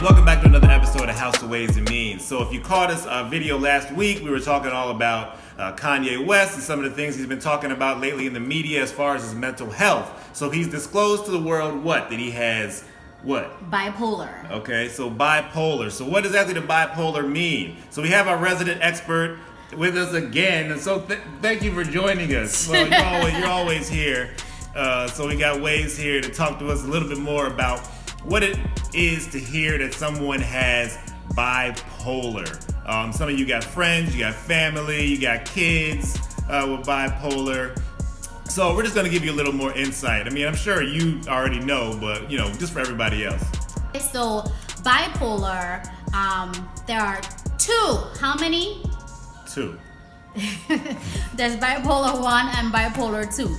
welcome back to another episode of House of Ways and Means. So if you caught us video last week, we were talking all about Kanye West and some of the things he's been talking about lately in the media as far as his mental health. So he's disclosed to the world what? That he has what? Bipolar. Okay, so bipolar. So what exactly does bipolar mean? So we have our resident expert with us again, and so thank you for joining us. Well, you're always here. So we got Waves here to talk to us a little bit more about what it is to hear that someone has bipolar. Some of you got friends, you got family, you got kids with bipolar. So we're just going to give you a little more insight. I mean, I'm sure you already know, but just for everybody else. So bipolar, there are two. How many? Two. There's bipolar 1 and bipolar 2.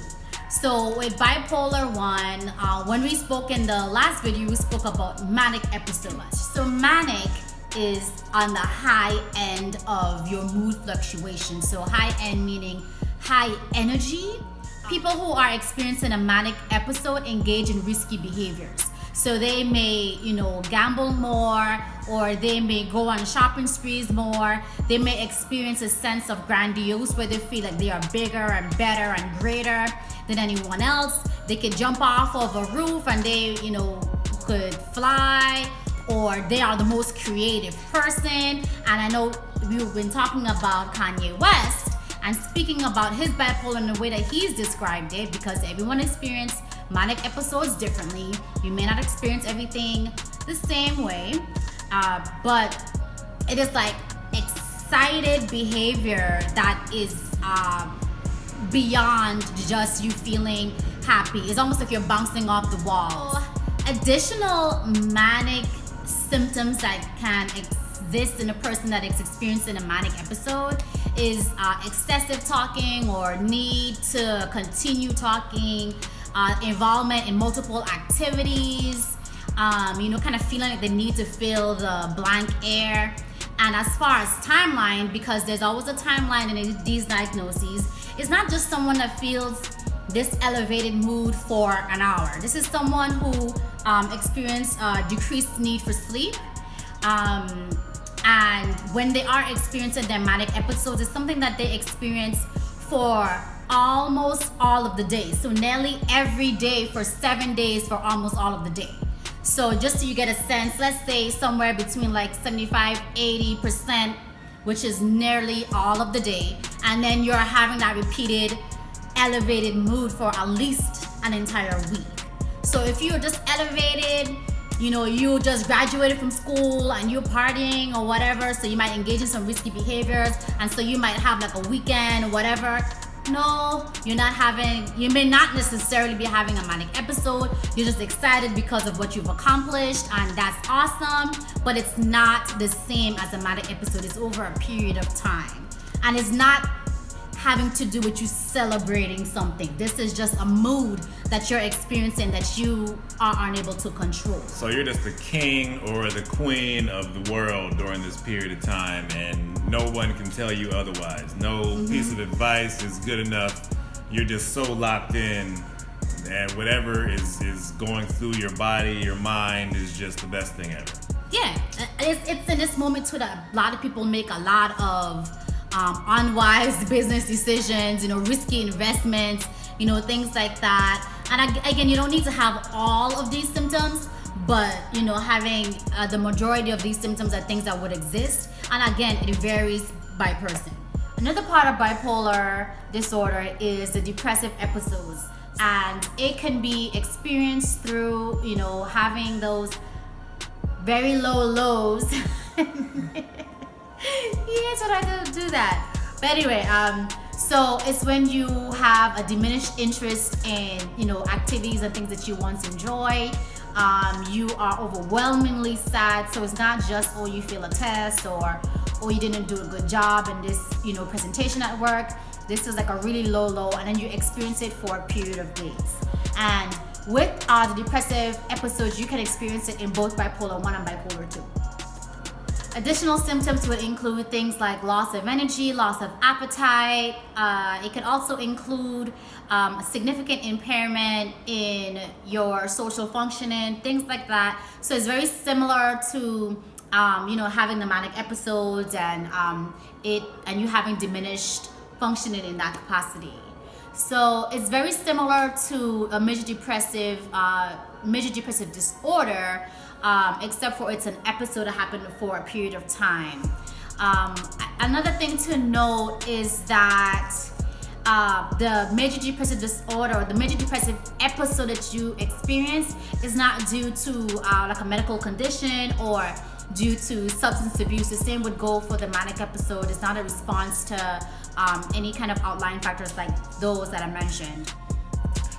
So with bipolar 1, when we spoke in the last video, we spoke about manic episodes. So manic is on the high end of your mood fluctuation. So high end meaning high energy. People who are experiencing a manic episode engage in risky behaviors. So they may, gamble more, or they may go on shopping sprees more. They may experience a sense of grandiose where they feel like they are bigger and better and greater than anyone else. They could jump off of a roof and they, could fly, or they are the most creative person. And I know we've been talking about Kanye West and speaking about his bipolar in the way that he's described it, because everyone experiences manic episodes differently. You may not experience everything the same way, but it is like excited behavior that is beyond just you feeling happy. It's almost like you're bouncing off the walls. Additional manic symptoms that can exist in a person that is experiencing a manic episode is excessive talking or need to continue talking, involvement in multiple activities, kind of feeling like they need to fill the blank air. And as far as timeline, because there's always a timeline in these diagnoses, it's not just someone that feels this elevated mood for an hour. This is someone who experienced decreased need for sleep. And when they are experiencing their manic episodes, it's something that they experience for almost all of the days. So nearly every day for 7 days for almost all of the day. So just so you get a sense, let's say somewhere between like 75-80%, which is nearly all of the day. And then you're having that repeated elevated mood for at least an entire week. So if you're just elevated, you just graduated from school and you're partying or whatever, so you might engage in some risky behaviors, and so you might have like a weekend or whatever. No, you may not necessarily be having a manic episode. You're just excited because of what you've accomplished, and that's awesome, but it's not the same as a manic episode. It's over a period of time, and it's not having to do with you celebrating something. This is just a mood that you're experiencing that you are unable to control. So you're just the king or the queen of the world during this period of time, and no one can tell you otherwise. No piece of advice is good enough. You're just so locked in, and whatever is going through your body, your mind, is just the best thing ever. Yeah, it's in this moment too that a lot of people make a lot of unwise business decisions, risky investments, things like that. And again, you don't need to have all of these symptoms, but having the majority of these symptoms are things that would exist. And again, it varies by person. Another part of bipolar disorder is the depressive episodes, and it can be experienced through having those very low lows. Yes, but I don't do that. But anyway, so it's when you have a diminished interest in, activities and things that you once enjoy. You are overwhelmingly sad. So it's not just, you failed a test, or you didn't do a good job in this, presentation at work. This is like a really low, and then you experience it for a period of days. And with the depressive episodes, you can experience it in both bipolar 1 and bipolar 2. Additional symptoms would include things like loss of energy, loss of appetite. It could also include significant impairment in your social functioning, things like that. So it's very similar to having the manic episodes and you having diminished functioning in that capacity. So it's very similar to a major depressive disorder, except for it's an episode that happened for a period of time. Another thing to note is that the major depressive disorder, or the major depressive episode that you experience, is not due to like a medical condition or due to substance abuse. The same would go for the manic episode. It's not a response to any kind of outlying factors like those that I mentioned.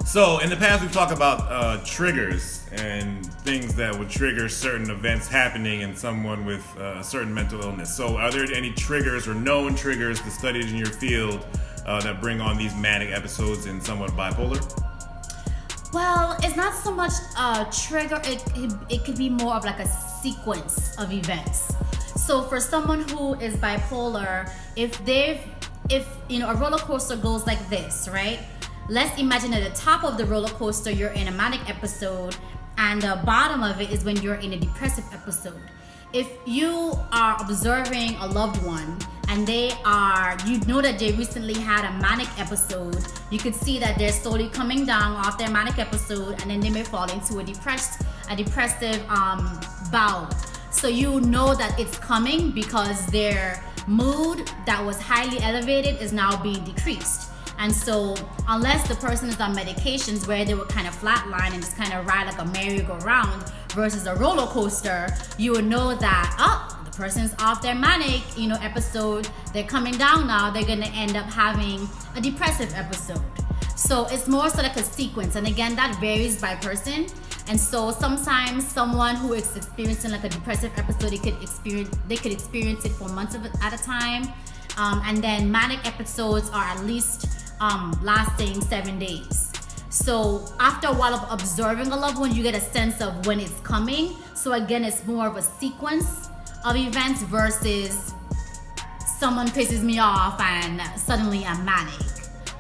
So in the past, we've talked about triggers and things that would trigger certain events happening in someone with a certain mental illness. So are there any triggers or known triggers that studied in your field that bring on these manic episodes in someone bipolar? Well, it's not so much a trigger. It could be more of like a sequence of events. So for someone who is bipolar, if a roller coaster goes like this, right? Let's imagine at the top of the roller coaster, you're in a manic episode, and the bottom of it is when you're in a depressive episode. If you are observing a loved one and you know that they recently had a manic episode, you could see that they're slowly coming down off their manic episode, and then they may fall into a depressive bout. So you know that it's coming because their mood that was highly elevated is now being decreased. And so unless the person is on medications where they would kind of flatline and just kind of ride like a merry-go-round versus a roller coaster, you would know that, the person's off their manic, episode. They're coming down now. They're going to end up having a depressive episode. So it's more so like a sequence. And again, that varies by person. And so sometimes someone who is experiencing like a depressive episode, they could experience it for months at a time. And then manic episodes are at least lasting 7 days. So after a while of observing a loved one, you get a sense of when it's coming. So again, it's more of a sequence of events versus someone pisses me off and suddenly I'm manic.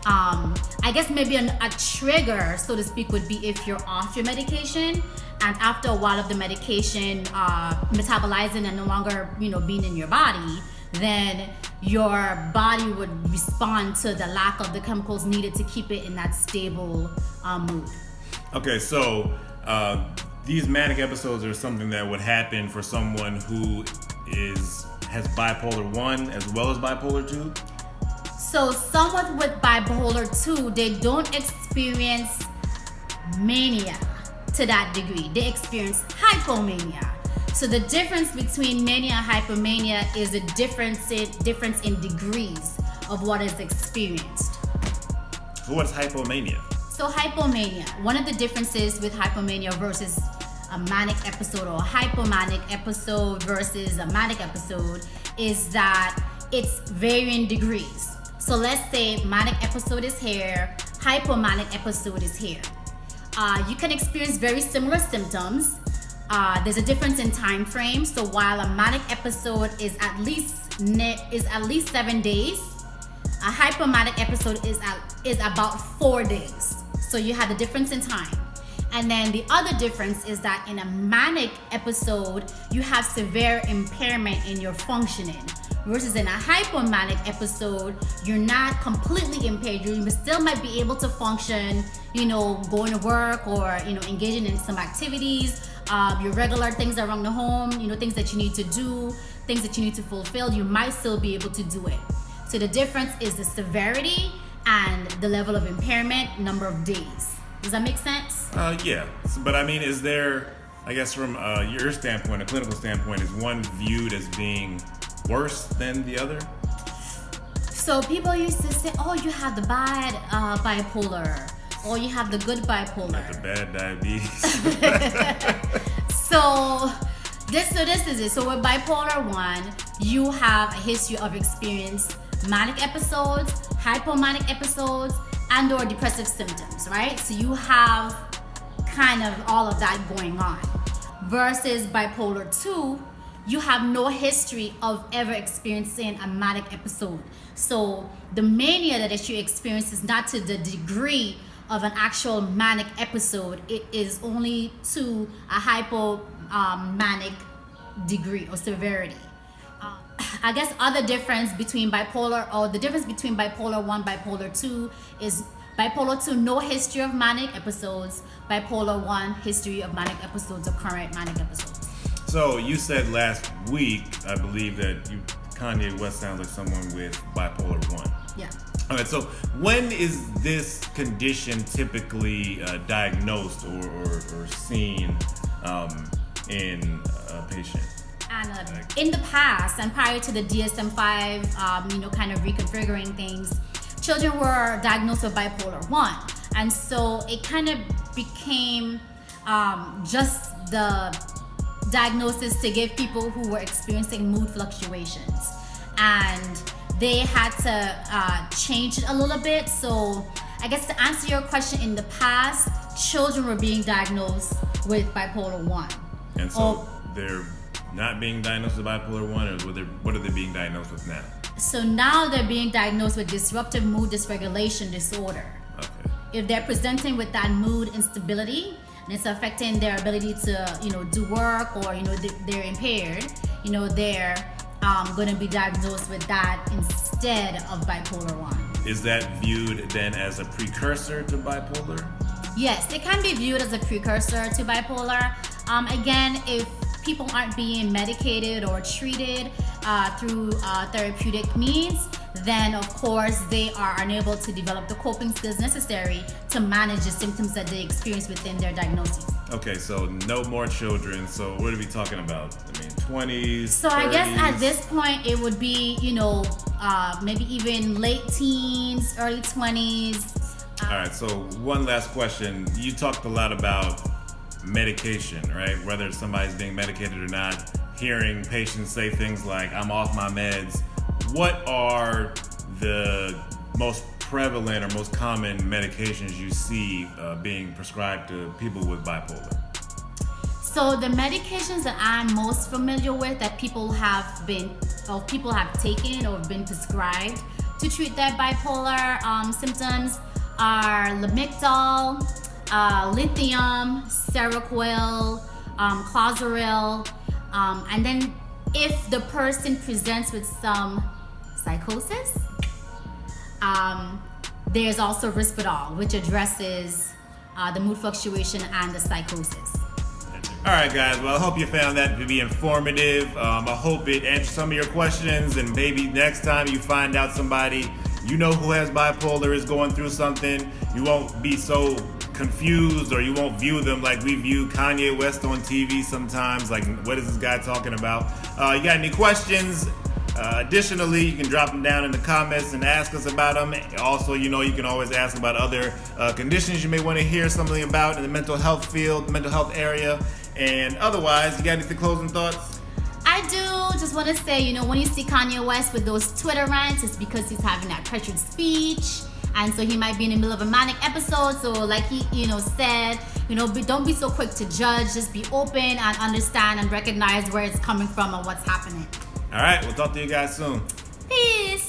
I guess maybe a trigger, so to speak, would be if you're off your medication and after a while of the medication metabolizing and no longer being in your body, then your body would respond to the lack of the chemicals needed to keep it in that stable mood. Okay, so these manic episodes are something that would happen for someone who has bipolar 1 as well as bipolar 2? So someone with bipolar 2, they don't experience mania to that degree. They experience hypomania. So the difference between mania and hypomania is a difference in degrees of what is experienced. So what's hypomania? So hypomania, one of the differences with hypomania versus a manic episode or a hypomanic episode versus a manic episode is that it's varying degrees. So let's say manic episode is here, hypomanic episode is here. You can experience very similar symptoms. There's a difference in time frame. So while a manic episode is at least 7 days, a hypomanic episode is about 4 days. So you have the difference in time. And then the other difference is that in a manic episode, you have severe impairment in your functioning. Versus in a hypomanic episode, you're not completely impaired. You still might be able to function, going to work or, engaging in some activities, your regular things around the home, things that you need to do, things that you need to fulfill, you might still be able to do it. So the difference is the severity and the level of impairment, number of days. Does that make sense? Yeah. But I mean, is there, I guess from your standpoint, a clinical standpoint, is one viewed as being worse than the other? So people used to say, oh, you have the bad bipolar, or you have the good bipolar. Like the bad diabetes. So this is it. So with bipolar 1, you have a history of experience manic episodes, hypomanic episodes, and or depressive symptoms, right? So you have kind of all of that going on. Versus bipolar 2, you have no history of ever experiencing a manic episode. So the mania that you experience is not to the degree of an actual manic episode. It is only to a hypomanic degree or severity. I guess other difference between bipolar, or the difference between bipolar 1, bipolar 2 is bipolar 2, no history of manic episodes. Bipolar 1, history of manic episodes or current manic episodes. So you said last week, I believe, that Kanye West sounds like someone with bipolar 1. Yeah. All right, so when is this condition typically diagnosed or seen in a patient? And in the past, and prior to the DSM-5, kind of reconfiguring things, children were diagnosed with bipolar 1. And so it kind of became just the diagnosis to give people who were experiencing mood fluctuations. And they had to change it a little bit. So I guess to answer your question, in the past, children were being diagnosed with bipolar 1. And so they're not being diagnosed with bipolar 1, or what are they being diagnosed with now? So now they're being diagnosed with disruptive mood dysregulation disorder. Okay. If they're presenting with that mood instability and it's affecting their ability to, do work, or, they're impaired, they're going to be diagnosed with that instead of bipolar 1. Is that viewed then as a precursor to bipolar? Yes, it can be viewed as a precursor to bipolar. Again, if people aren't being medicated or treated through therapeutic means, then of course they are unable to develop the coping skills necessary to manage the symptoms that they experience within their diagnosis. Okay, so no more children. So what are we talking about? 20s, So 30s? I guess at this point it would be, maybe even late teens, early 20s. All right, so one last question. You talked a lot about medication, right? Whether somebody's being medicated or not, hearing patients say things like, I'm off my meds. What are the most prevalent or most common medications you see being prescribed to people with bipolar? So the medications that I'm most familiar with that people have taken or been prescribed to treat their bipolar symptoms are Lamictal, lithium, Seroquel, Clozaril, and then if the person presents with some psychosis, there's also Risperdal, which addresses the mood fluctuation and the psychosis. All right, guys. Well, I hope you found that to be informative. I hope it answers some of your questions, and maybe next time you find out somebody who has bipolar is going through something, you won't be so confused, or you won't view them like we view Kanye West on TV sometimes. Like, what is this guy talking about? You got any questions? Additionally, you can drop them down in the comments and ask us about them. Also, you can always ask about other conditions you may want to hear something about in the mental health field, mental health area. And otherwise, you got anything closing thoughts? I do just want to say, when you see Kanye West with those Twitter rants, it's because he's having that pressured speech. And so he might be in the middle of a manic episode. So like he, said, don't be so quick to judge. Just be open and understand and recognize where it's coming from and what's happening. All right, we'll talk to you guys soon. Peace.